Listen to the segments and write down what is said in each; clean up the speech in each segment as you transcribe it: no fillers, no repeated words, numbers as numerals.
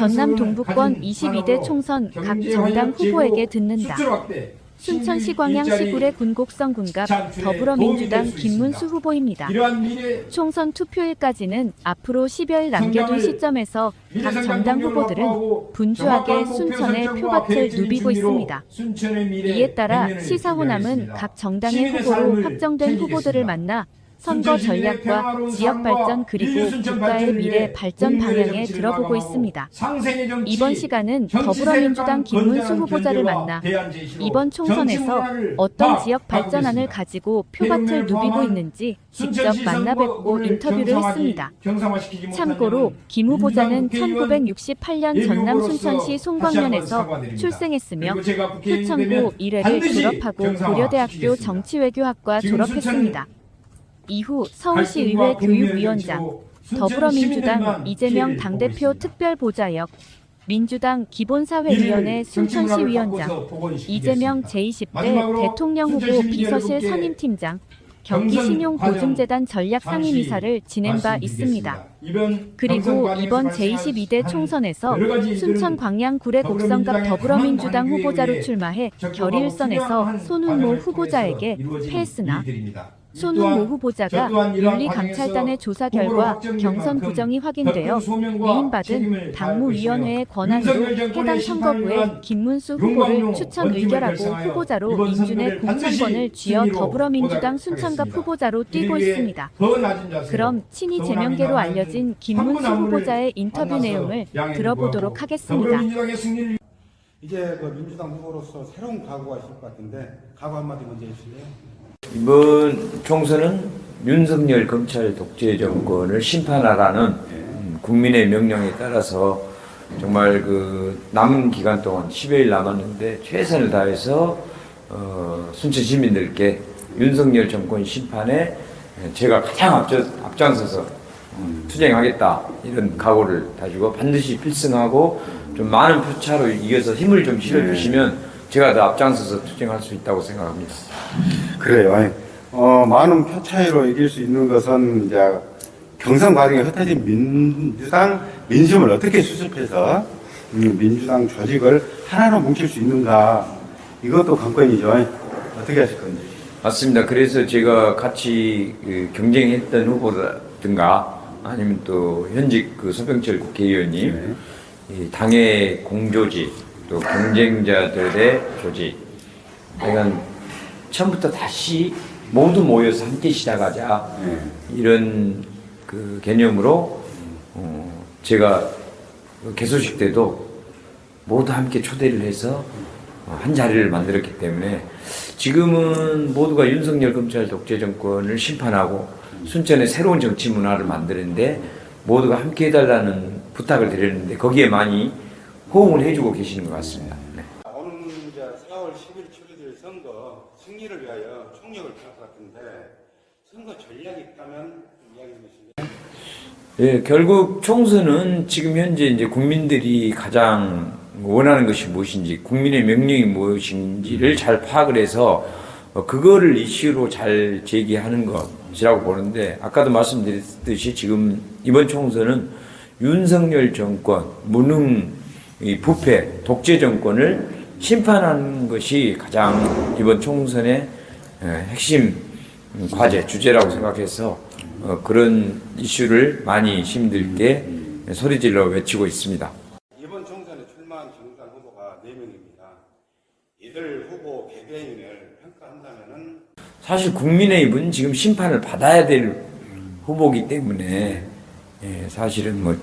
전남 동부권 22대 총선 각 정당 후보에게 듣는다. 순천시 광양시 구례 군곡성 군갑 더불어민주당 김문수 후보입니다. 총선 투표일까지는 앞으로 10여일 남겨둔 시점에서 각 정당 후보들은 분주하게 순천에 표밭을 누비고 있습니다. 이에 따라 시사호남은 각 정당의 후보로 확정된 후보들을 만나 선거 전략과 지역 발전 그리고 국가의 미래 발전 방향에 들어보고 있습니다. 이번 시간은 더불어민주당 김문수 후보자를 만나 이번 총선에서 어떤 지역 발전안을 가지고 표밭을 누비고 있는지 직접 만나뵙고 인터뷰를 했습니다. 참고로 김 후보자는 1968년 전남 순천시 송광면에서 출생했으며 후천고 1회를 졸업하고 고려대학교 정치외교학과 졸업했습니다. 이후 서울시의회 교육위원장, 더불어민주당 이재명 당대표 특별보좌역, 민주당 기본사회위원회 순천시위원장, 이재명 제20대 대통령 후보 비서실 선임팀장, 경기신용보증재단 전략상임이사를 지낸 바 있습니다. 그리고 이번 제22대 총선에서 순천 광양 구례 곡성갑 더불어민주당 후보자로 출마해 결의일선에서 손훈모 후보자에게 패했으나 손훈모 후보자가 윤리감찰단의 조사 결과 경선 부정이 확인되어 위임받은 당무위원회의 권한으로 해당 선거구에 김문수 후보를 추천 의결하고 후보자로 인준해 공천권을 쥐어 더불어민주당 순천갑 후보자로 뛰고 있습니다. 그럼 친이 제명계로 알려진 김문수 후보자의 인터뷰 내용을 들어보도록 하겠습니다. 이제 민주당 후보로서 새로운 각오가 있을 것 같은데 각오 한마디 먼저 해주실래요? 이번 총선은 윤석열 검찰 독재 정권을 심판하라는 국민의 명령에 따라서 정말 남은 기간 동안 10여일 남았는데 최선을 다해서 순천 시민들께 윤석열 정권 심판에 제가 가장 앞장서서 투쟁하겠다 이런 각오를 다지고 반드시 필승하고 좀 많은 표차로 이겨서 힘을 좀 실어주시면 제가 더 앞장서서 투쟁할 수 있다고 생각합니다. 그래요. 많은 표 차이로 이길 수 있는 것은 이제 경선 과정에 흩어진 민주당 민심을 어떻게 수습해서 민주당 조직을 하나로 뭉칠 수 있는가, 이것도 관건이죠. 어떻게 하실 건지. 맞습니다. 그래서 제가 같이 경쟁했던 후보라든가 아니면 또 현직 소병철 국회의원님, 당의 공조직, 또 경쟁자들의 조직, 그러니까 처음부터 다시 모두 모여서 함께 시작하자 이런 개념으로 제가 개소식 때도 모두 함께 초대를 해서 한 자리를 만들었기 때문에 지금은 모두가 윤석열 검찰 독재 정권을 심판하고 순천에 새로운 정치 문화를 만드는데 모두가 함께 해달라는 부탁을 드렸는데 거기에 많이 호응을 해주고 계시는 것 같습니다. 네. 오는 이제 4월 10일 치러질 선거 승리를 위하여 총력을 기할 것 같은데 선거 전략이 있다면 이야기해 주시죠. 예, 결국 총선은 지금 현재 이제 국민들이 가장 원하는 것이 무엇인지, 국민의 명령이 무엇인지를 잘 파악을 해서 그거를 이슈로 잘 제기하는 것이라고 보는데, 아까도 말씀드렸듯이 지금 이번 총선은 윤석열 정권, 무능 이 부패, 독재 정권을 심판하는 것이 가장 이번 총선의 핵심 과제, 주제라고 생각해서 그런 이슈를 많이 시민들께 소리질러 외치고 있습니다. 이번 총선에 출마한 정당 후보가 4명입니다. 이들 후보 개개인을 평가한다면은 사실 국민의힘은 지금 심판을 받아야 될 후보이기 때문에 사실은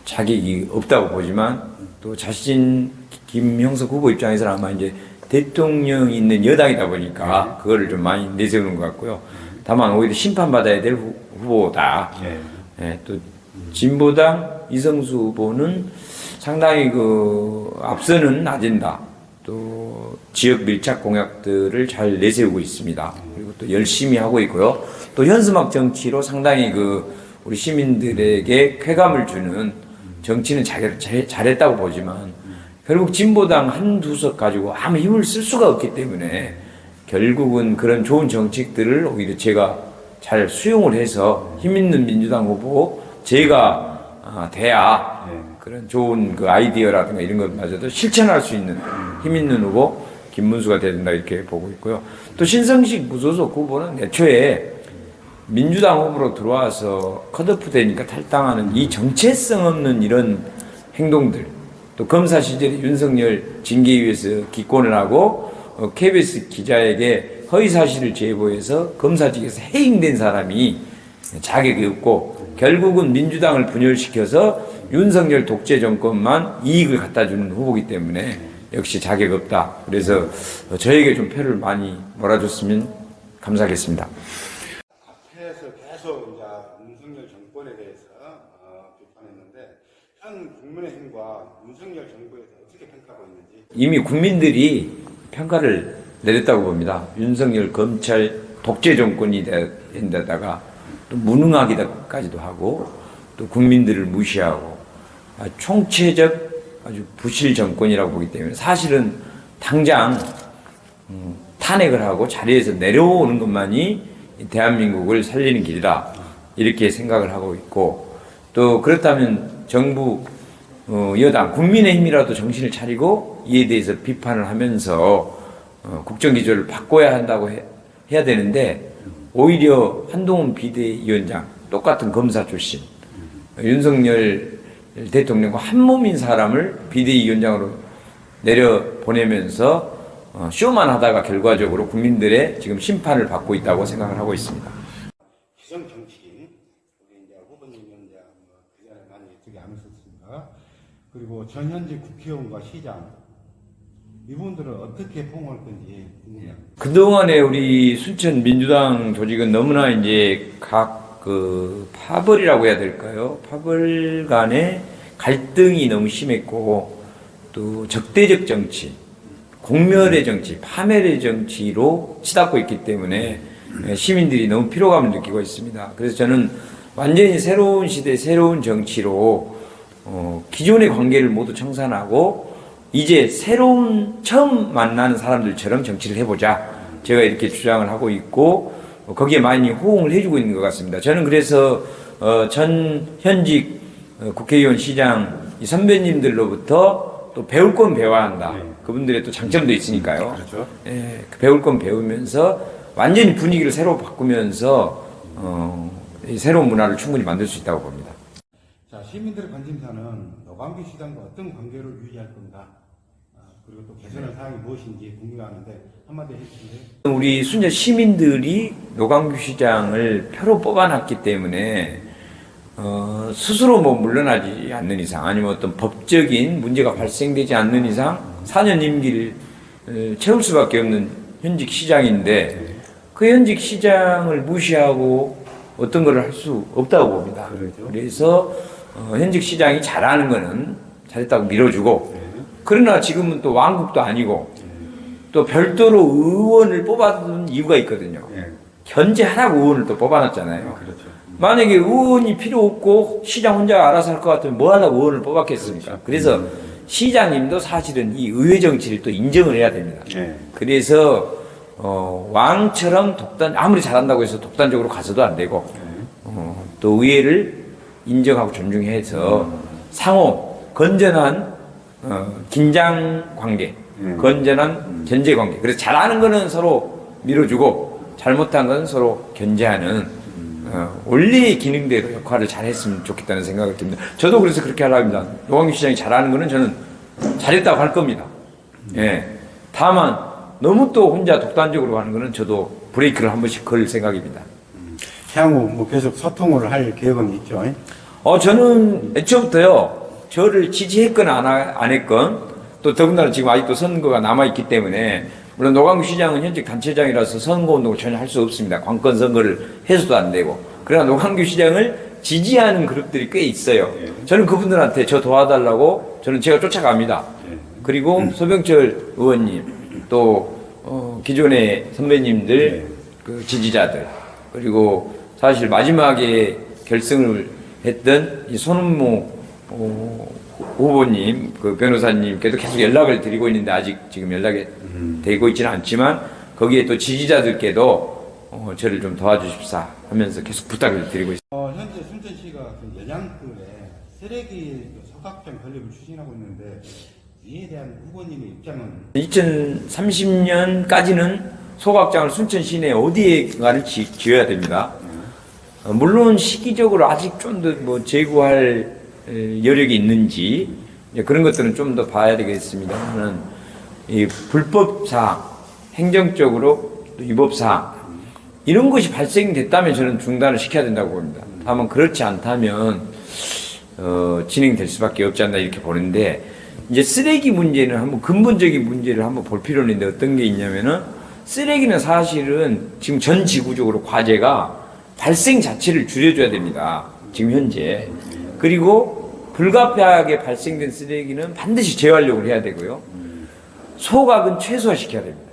자격이 없다고 보지만 또 자신 김형석 후보 입장에서는 아마 이제 대통령이 있는 여당이다 보니까 그거를 좀 많이 내세우는 것 같고요. 다만 오히려 심판받아야 될 후보다. 또 진보당 이성수 후보는 상당히 앞서는 낮은다. 또 지역 밀착 공약들을 잘 내세우고 있습니다. 그리고 또 열심히 하고 있고요. 또 현수막 정치로 상당히 우리 시민들에게 쾌감을 주는 정치는 잘했다고 보지만 결국 진보당 한두 석 가지고 아무 힘을 쓸 수가 없기 때문에 결국은 그런 좋은 정책들을 오히려 제가 잘 수용을 해서 힘 있는 민주당 후보 제가 돼야 그런 좋은 그 아이디어라든가 이런 것마저도 실천할 수 있는 힘 있는 후보 김문수가 돼야 된다 이렇게 보고 있고요. 또 신성식 무소속 후보는 애초에 민주당 후보로 들어와서 컷오프 되니까 탈당하는 이 정체성 없는 이런 행동들, 또 검사 시절에 윤석열 징계위에서 기권을 하고 KBS 기자에게 허위 사실을 제보해서 검사직에서 해임된 사람이 자격이 없고 결국은 민주당을 분열시켜서 윤석열 독재 정권만 이익을 갖다 주는 후보이기 때문에 역시 자격 없다. 그래서 저에게 좀 표를 많이 몰아줬으면 감사하겠습니다. 앞에서 계속 이제 윤석열 정권에 대해서 비판했는데 현 국민의힘과 윤석열 정부에 대해서 어떻게 평가하고 있는지. 이미 국민들이 평가를 내렸다고 봅니다. 윤석열 검찰 독재 정권이 된데다가 또 무능하기까지도 하고 또 국민들을 무시하고 총체적 아주 부실 정권이라고 보기 때문에 사실은 당장 탄핵을 하고 자리에서 내려오는 것만이 대한민국을 살리는 길이다 이렇게 생각을 하고 있고, 또 그렇다면 정부 여당 국민의힘이라도 정신을 차리고 이에 대해서 비판을 하면서 국정기조를 바꿔야 한다고 해야 되는데 오히려 한동훈 비대위원장 똑같은 검사 출신 윤석열 대통령과 한몸인 사람을 비대위원장으로 내려보내면서 쇼만 하다가 결과적으로 국민들의 지금 심판을 받고 있다고 생각을 하고 있습니다. 기성 정치인 우리 이제 후보님은 이제 그 전에 많이 이쪽에 안 있었습니다. 그리고 전현직 국회의원과 시장 이분들은 어떻게 포옹할 건지 궁금해요. 그동안에 우리 순천 민주당 조직은 너무나 이제 각 그 파벌이라고 해야 될까요? 파벌 간의 갈등이 너무 심했고 또 적대적 정치, 공멸의 정치, 파멸의 정치로 치닫고 있기 때문에 시민들이 너무 피로감을 느끼고 있습니다. 그래서 저는 완전히 새로운 시대, 새로운 정치로 기존의 관계를 모두 청산하고 이제 새로운 처음 만나는 사람들처럼 정치를 해보자. 제가 이렇게 주장을 하고 있고 거기에 많이 호응을 해주고 있는 것 같습니다. 저는 그래서 전 현직 국회의원, 시장 이 선배님들로부터 또 배울 건 배워야 한다. 네. 그분들의 또 장점도 있으니까요. 그렇죠. 예, 배울 건 배우면서 완전히 분위기를 새로 바꾸면서 이 새로운 문화를 충분히 만들 수 있다고 봅니다. 자, 시민들의 관심사는 노광규 시장과 어떤 관계를 유지할 건가? 그리고 또 개선할 사항이 무엇인지 궁금해하는데 한마디 해주실래요? 우리 순천 시민들이 노광규 시장을 표로 뽑아놨기 때문에 스스로 뭐 물러나지 않는 이상 아니면 어떤 법적인 문제가 발생되지 않는 이상 4년 임기를 채울 수밖에 없는 현직 시장인데 그 현직 시장을 무시하고 어떤 걸 할 수 없다고 봅니다. 그렇죠. 그래서 현직 시장이 잘하는 거는 잘했다고 밀어주고 그러나 지금은 또 왕국도 아니고 또 별도로 의원을 뽑아둔 이유가 있거든요. 현재 하라고 의원을 또 뽑아놨잖아요. 그렇죠. 만약에 의원이 필요 없고 시장 혼자 알아서 할 것 같으면 뭐 하려고 의원을 뽑았겠습니까? 그렇죠. 그래서 시장님도 사실은 이 의회 정치를 또 인정을 해야 됩니다. 그래서 왕처럼 아무리 잘한다고 해서 독단적으로 가서도 안 되고 또 의회를 인정하고 존중해서 상호 건전한 긴장 관계, 건전한 견제 관계. 그래서 잘하는 거는 서로 밀어주고 잘못한 건 서로 견제하는 원리의 기능대로 역할을 잘했으면 좋겠다는 생각을 듭니다. 저도 그래서 그렇게 하려고 합니다. 노광규 시장이 잘하는 거는 저는 잘했다고 할 겁니다. 예. 다만 너무 또 혼자 독단적으로 하는 거는 저도 브레이크를 한 번씩 걸 생각입니다. 향후 뭐 계속 소통을 할 계획은 있죠? 저는 애초부터요, 저를 지지했건 안 했건, 또 더군다나 지금 아직도 선거가 남아있기 때문에, 물론 노광규 시장은 현직 단체장이라서 선거운동을 전혀 할 수 없습니다. 관건 선거를 해서도 안 되고. 그러나 노광규 시장을 지지하는 그룹들이 꽤 있어요. 저는 그분들한테 저 도와달라고 저는 제가 쫓아갑니다. 그리고 소병철 의원님, 또, 기존의 선배님들, 그 지지자들, 그리고 사실 마지막에 결승을 했던 이 손은무 후보님, 그 변호사님께도 계속 연락을 드리고 있는데 아직 지금 연락이 되고 있지는 않지만 거기에 또 지지자들께도 저를 좀 도와주십사 하면서 계속 부탁을 드리고 있습니다. 현재 순천시가 연양군에 쓰레기 소각장 건립을 추진하고 있는데 이에 대한 후보님의 입장은 2030년까지는 소각장을 순천 시내 어디에가를 지어야 됩니다. 물론 시기적으로 아직 좀 더 뭐 제고할 여력이 있는지 그런 것들은 좀 더 봐야 되겠습니다만은 이 불법사항, 행정적으로 또 위법사항 이런 것이 발생됐다면 저는 중단을 시켜야 된다고 봅니다. 다만 그렇지 않다면 진행될 수밖에 없지 않나 이렇게 보는데 이제 쓰레기 문제는 한번 근본적인 문제를 한번 볼 필요는 있는데 어떤 게 있냐면은 쓰레기는 사실은 지금 전 지구적으로 과제가 발생 자체를 줄여줘야 됩니다. 지금 현재. 그리고 불가피하게 발생된 쓰레기는 반드시 재활용을 해야 되고요. 소각은 최소화시켜야 됩니다.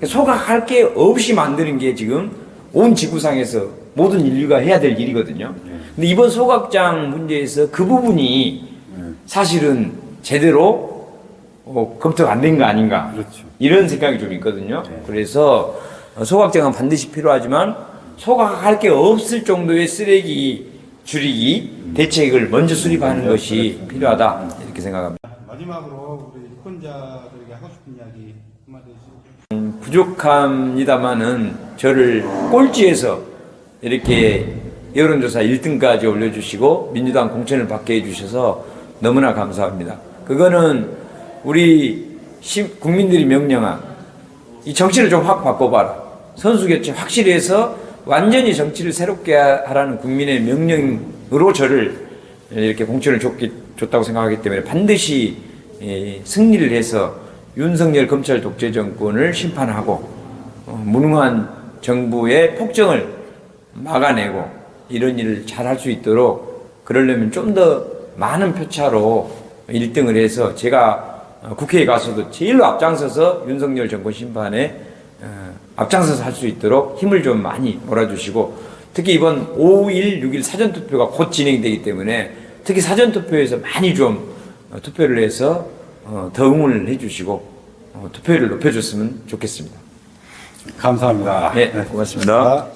소각할 게 없이 만드는 게 지금 온 지구상에서 모든 인류가 해야 될 일이거든요. 근데 이번 소각장 문제에서 그 부분이 사실은 제대로 검토가 안 된 거 아닌가. 그렇죠. 이런 생각이 좀 있거든요. 그래서 소각장은 반드시 필요하지만 소각할 게 없을 정도의 쓰레기 줄이기 대책을 먼저 수립하는 것이 필요하다. 이렇게 생각합니다. 마지막으로 우리 유권자들에게 하고 싶은 이야기 한마디 해주세요. 부족합니다만은 저를 꼴찌에서 이렇게 여론조사 1등까지 올려주시고 민주당 공천을 받게 해주셔서 너무나 감사합니다. 그거는 우리 국민들이 명령한 이 정치를 좀 확 바꿔봐라. 선수교체 확실히 해서 완전히 정치를 새롭게 하라는 국민의 명령으로 저를 이렇게 공천을 줬다고 생각하기 때문에 반드시 승리를 해서 윤석열 검찰 독재 정권을 심판하고 무능한 정부의 폭정을 막아내고 이런 일을 잘 할 수 있도록 그러려면 좀 더 많은 표차로 1등을 해서 제가 국회에 가서도 제일로 앞장서서 윤석열 정권 심판에 앞장서서 할 수 있도록 힘을 좀 많이 몰아주시고 특히 이번 5일, 6일 사전투표가 곧 진행되기 때문에 특히 사전투표에서 많이 좀 투표를 해서 더 응원을 해주시고 투표율을 높여줬으면 좋겠습니다. 감사합니다. 네, 고맙습니다.